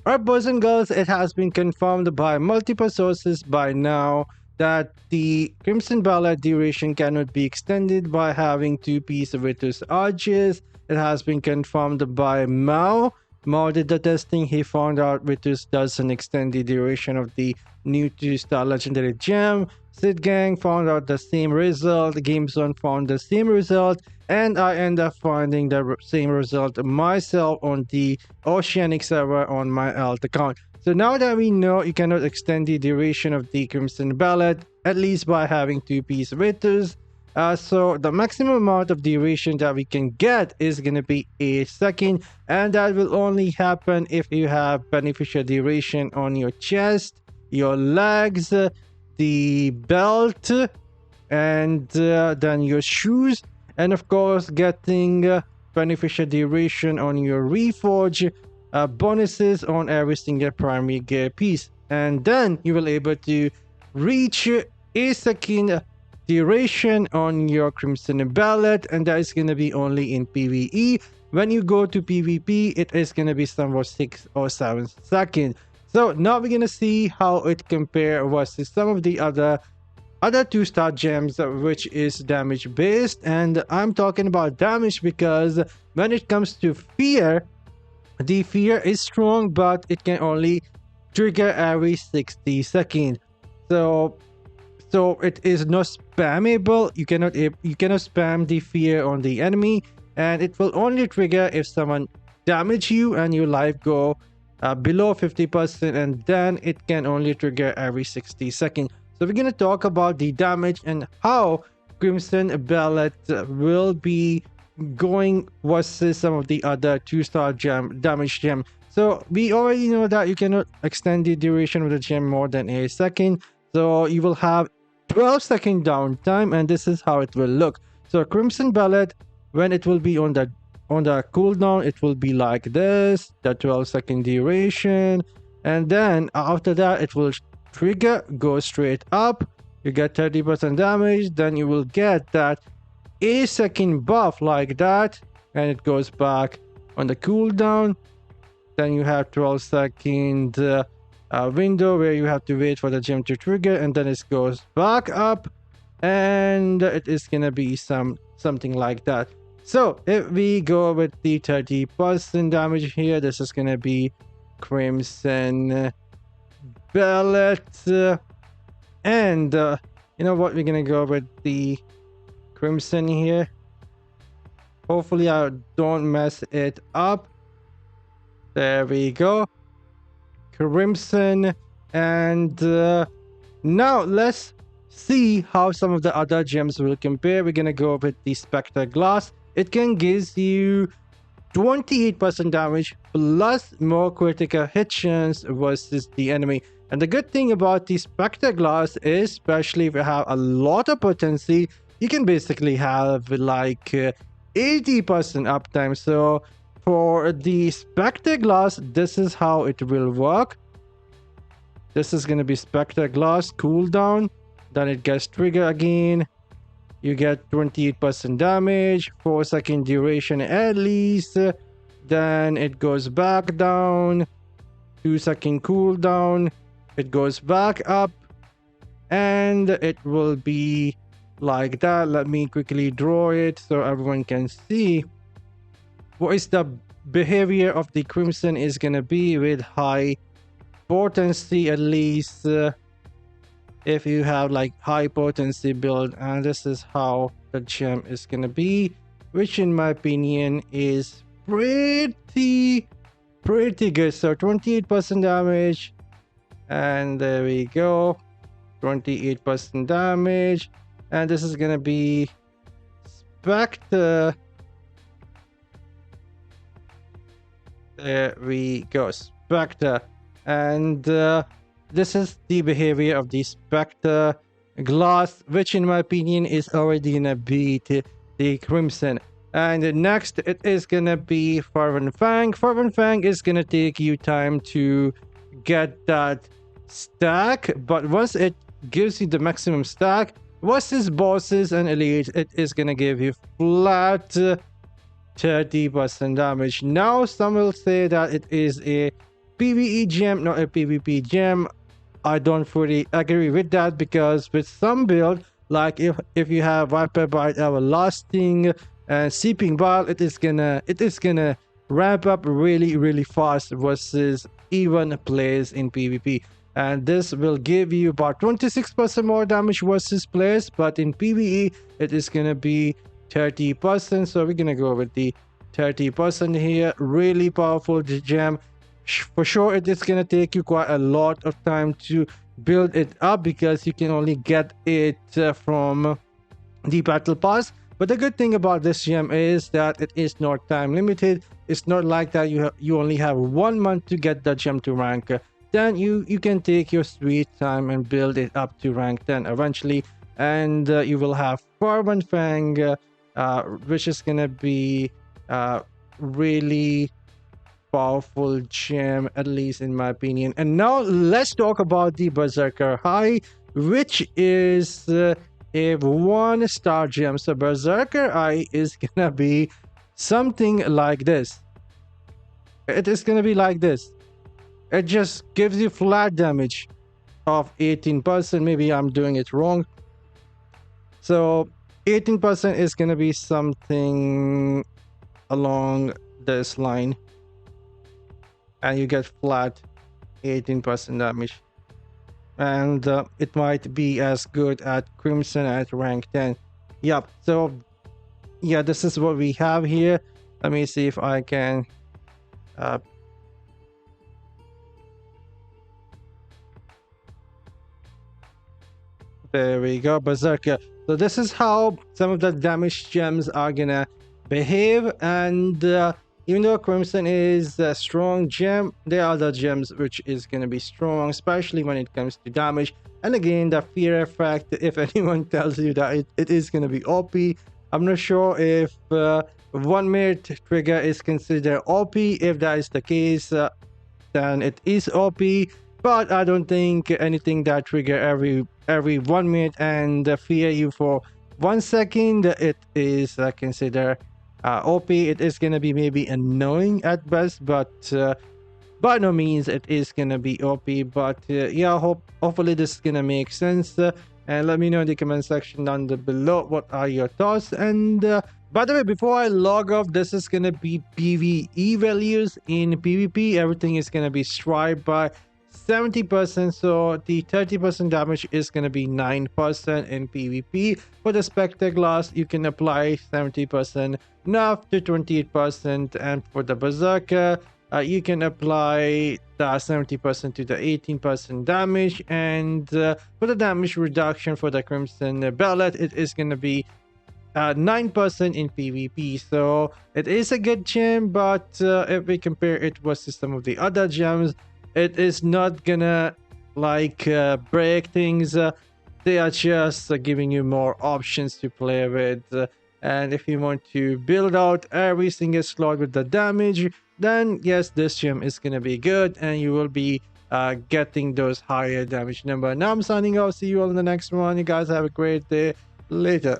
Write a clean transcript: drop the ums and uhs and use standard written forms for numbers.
Alright, boys and girls, it has been confirmed by multiple sources by now that the Crimson Ballad duration cannot be extended by having two-piece Vithus arches. It has been confirmed by Mao. Mao did the testing. He found out Vithus doesn't extend the duration of the new 2-star legendary gem. Sid Gang found out the same result. GameZone found the same result. And I end up finding the same result myself on the Oceanic server on my alt account. So now that we know you cannot extend the duration of the Crimson Ballad, at least by having two-piece Vithus, so the maximum amount of duration that we can get is going to be a second, and that will only happen if you have beneficial duration on your chest, your legs, the belt, and then your shoes, and of course getting beneficial duration on your reforge, bonuses on every single primary gear piece, and then you will able to reach a second duration on your Crimson Ballad, and that is going to be only in PvE. When you go to PvP, it is going to be somewhat 6 or 7 seconds. So now we're going to see how it compare versus some of the other 2-star gems, which is damage based. And I'm talking about damage because when it comes to fear, the fear is strong, but it can only trigger every 60 seconds. So it is not spammable. You cannot spam the fear on the enemy, and it will only trigger if someone damage you and your life go below 50%, and then it can only trigger every 60 seconds. So we're gonna talk about the damage and how Crimson Ballad will be going versus some of the other 2-star damage gem. So we already know that you cannot extend the duration of the gem more than a second. So you will have 12-second downtime, and this is how it will look. So Crimson Ballad, when it will be on the cooldown, it will be like this, the 12-second duration, and then after that it will trigger, go straight up, you get 30% damage, then you will get that a second buff like that, and it goes back on the cooldown. Then you have 12-second window where you have to wait for the gem to trigger, and then it goes back up, and it is gonna be something like that. So if we go with the 30% damage here, this is gonna be Crimson Ballad, and you know what, we're gonna go with the Crimson here. Hopefully I don't mess it up. There we go, Crimson. And now let's see how some of the other gems will compare. We're gonna go with the Spectre Glass. It can give you 28% damage plus more critical hit chance versus the enemy. And the good thing about the Spectre Glass is, especially if you have a lot of potency, you can basically have like 80% uptime. So for the Spectre Glass, this is how it will work. This is going to be Spectre Glass cooldown, then it gets trigger again. You get 28% damage, 4-second duration at least, then it goes back down, 2-second cooldown, it goes back up, and it will be like that. Let me quickly draw it so everyone can see what is the behavior of the Crimson is gonna be with high potency, at least if you have like high potency build. And this is how the gem is gonna be, which in my opinion is pretty good. So 28% damage, and there we go, 28% damage. And this is gonna be Spectre. There we go, Spectre. And this is the behavior of the Spectre Glass, which in my opinion is already gonna beat the Crimson. And next it is gonna be Fervent Fang. Fervent Fang is gonna take you time to get that stack, but once it gives you the maximum stack versus bosses and elites, it is gonna give you flat 30% damage. Now some will say that it is a PvE gem, not a PvP gem. I don't fully agree with that, because with some build, like if you have Viper Bite Everlasting and Seeping Bile, it is gonna ramp up really fast versus even players in PvP. And this will give you about 26% more damage versus players, but in PvE it is gonna be 30%. So we're gonna go with the 30% here. Really powerful gem. For sure, it is gonna take you quite a lot of time to build it up, because you can only get it from the battle pass. But the good thing about this gem is that it is not time limited. It's not like that you only have 1 month to get the gem to rank. Then you can take your sweet time and build it up to rank 10 eventually, and you will have Farban Fang, which is gonna be really powerful gem, at least in my opinion. And now let's talk about the Berserker High, which is a 1-star gem. So Berserker High is gonna be something like this. It is gonna be like this. It just gives you flat damage of 18%. Maybe I'm doing it wrong. So 18% is gonna be something along this line, and you get flat 18% damage. And it might be as good at Crimson at rank 10. Yep. So yeah, this is what we have here. Let me see if I can there we go, Berserker. So this is how some of the damage gems are gonna behave. And even though Crimson is a strong gem, there are other gems which is gonna be strong, especially when it comes to damage. And again, the fear effect, if anyone tells you that it is gonna be OP, I'm not sure if 1-minute trigger is considered OP. If that is the case, then it is OP. But I don't think anything that trigger every 1 minute and fear you for 1 second, it is considered OP. It is gonna be maybe annoying at best, but by no means it is gonna be OP. But yeah, hopefully this is gonna make sense. And let me know in the comment section down below what are your thoughts. And by the way, before I log off, this is gonna be PVE values. In PvP, everything is gonna be striped by 70%, so the 30% damage is going to be 9% in PvP. For the Spectre Glass, you can apply 70% nerf to 28%, and for the Berserker, you can apply the 70% to the 18% damage. And for the damage reduction for the Crimson Behelit, it is going to be 9% in PvP. So it is a good gem, but if we compare it versus some of the other gems, it is not gonna like break things. They are just giving you more options to play with. And if you want to build out every single slot with the damage, then yes, this gem is gonna be good, and you will be getting those higher damage number. Now I'm signing off. See you all in the next one. You guys have a great day. Later.